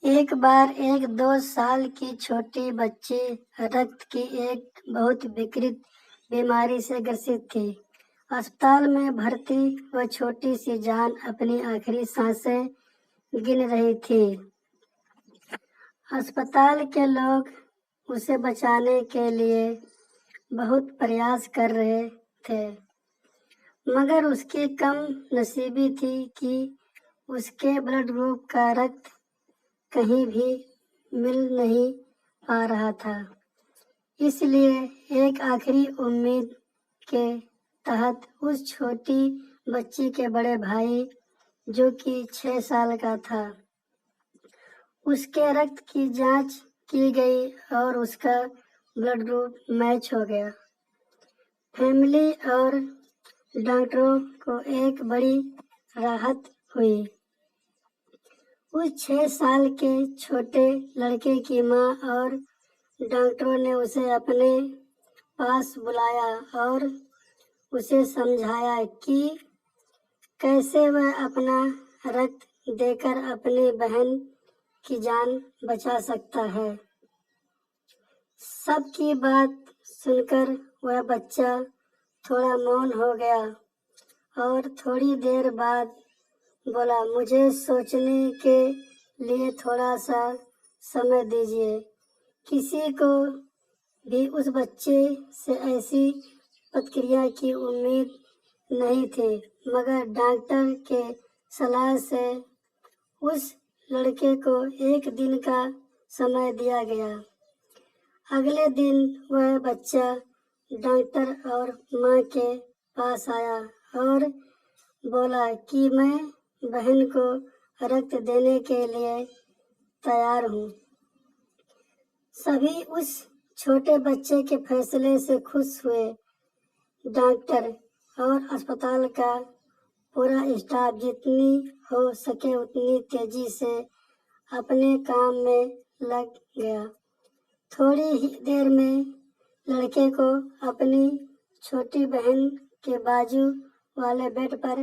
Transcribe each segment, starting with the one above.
ایک بار ایک 2 سال کی چھوٹی بچی رکت کی ایک بہت وکرت بیماری سے گرست تھی۔ اسپتال میں بھرتی وہ چھوٹی سی جان اپنی آخری سانسیں گن رہی تھی۔ اسپتال کے لوگ اسے بچانے کے لیے بہت پریاس کر رہے تھے، مگر اس کی کم نصیبی تھی کہ اس کے بلڈ گروپ کا رکت کہیں بھی مل نہیں پا رہا تھا۔ اس لیے ایک آخری امید کے تحت اس چھوٹی بچی کے بڑے بھائی، جو کہ 6 سال کا تھا، اس کے رکت کی جانچ کی گئی اور اس کا بلڈ گروپ میچ ہو گیا۔ فیملی اور ڈاکٹروں کو ایک بڑی راحت ہوئی۔ اس 6 سال کے چھوٹے لڑکے کی ماں اور ڈاکٹروں نے اسے اپنے پاس بلایا اور اسے سمجھایا کہ کیسے وہ اپنا رکت دے کر اپنی بہن کی جان بچا سکتا ہے۔ سب کی بات سن کر وہ بچہ تھوڑا مون ہو گیا اور تھوڑی دیر بعد بولا، مجھے سوچنے کے لیے تھوڑا سا سمے دیجیے۔ کسی کو بھی اس بچے سے ایسی پرتکریا کی امید نہیں تھی، مگر ڈاکٹر کے صلاح سے اس لڑکے کو 1 دن کا سمے دیا گیا۔ اگلے دن وہ بچہ ڈاکٹر اور ماں کے پاس آیا اور بولا کہ میں بہن کو رکت دینے کے لیے تیار ہوں۔ سبھی اس چھوٹے بچے کے فیصلے سے خوش ہوئے۔ ڈاکٹر اور اسپتال کا پورا اسٹاف جتنی ہو سکے اتنی تیزی سے اپنے کام میں لگ گیا۔ تھوڑی ہی دیر میں لڑکے کو اپنی چھوٹی بہن کے بازو والے بیڈ پر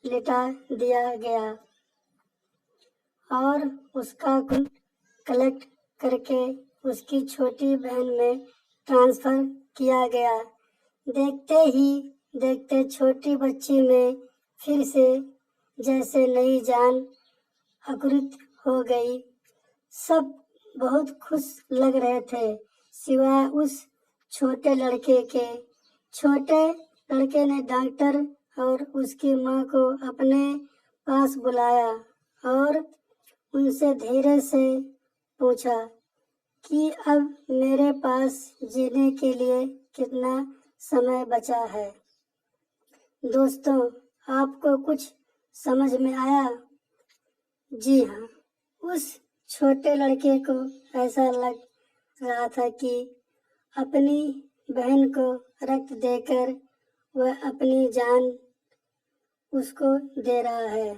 لٹا دیا گیا اور اس کا خون کلیکٹ کر کے اس کی چھوٹی بہن میں ٹرانسفر کیا گیا۔ دیکھتے ہی دیکھتے چھوٹی بچی میں پھر سے جیسے نئی جان اگرت ہو گئی۔ سب بہت خوش لگ رہے تھے سوائے اس چھوٹے لڑکے کے۔ چھوٹے لڑکے نے ڈاکٹر اور اس کی ماں کو اپنے پاس بلایا اور ان سے دھیرے سے پوچھا کہ اب میرے پاس جینے کے لیے کتنا سمے بچا ہے۔ دوستوں، آپ کو کچھ سمجھ میں آیا؟ جی ہاں، اس چھوٹے لڑکے کو ایسا لگ رہا تھا کہ اپنی بہن کو رکت دے کر وہ اپنی جان اس کو دے رہا ہے،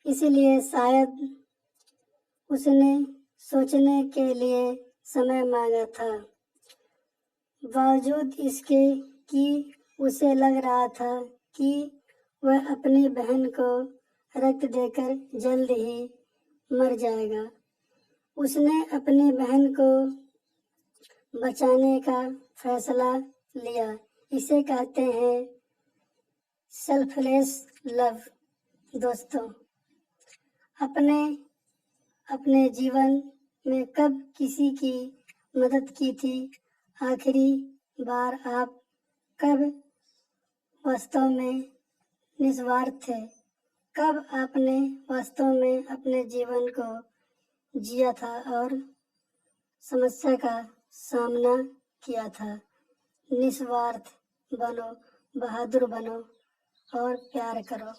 اس لیے شاید اس نے سوچنے کے لیے سمے مانگا تھا۔ باوجود اس کے کہ اسے لگ رہا تھا کہ وہ اپنی بہن کو رکت دے کر جلد ہی مر جائے گا، اس نے اپنی بہن کو بچانے کا فیصلہ لیا۔ اسے کہتے ہیں سیلف لیس لو۔ دوستوں، اپنے جیون میں کب کسی کی مدد کی تھی؟ آخری بار آپ کب واستو میں نسوارتھ تھے؟ کب آپ نے واستو میں اپنے جیون کو جیا تھا اور سمسیا کا سامنا کیا تھا؟ نسوارتھ بنو، بہادر بنو اور پیار کرو۔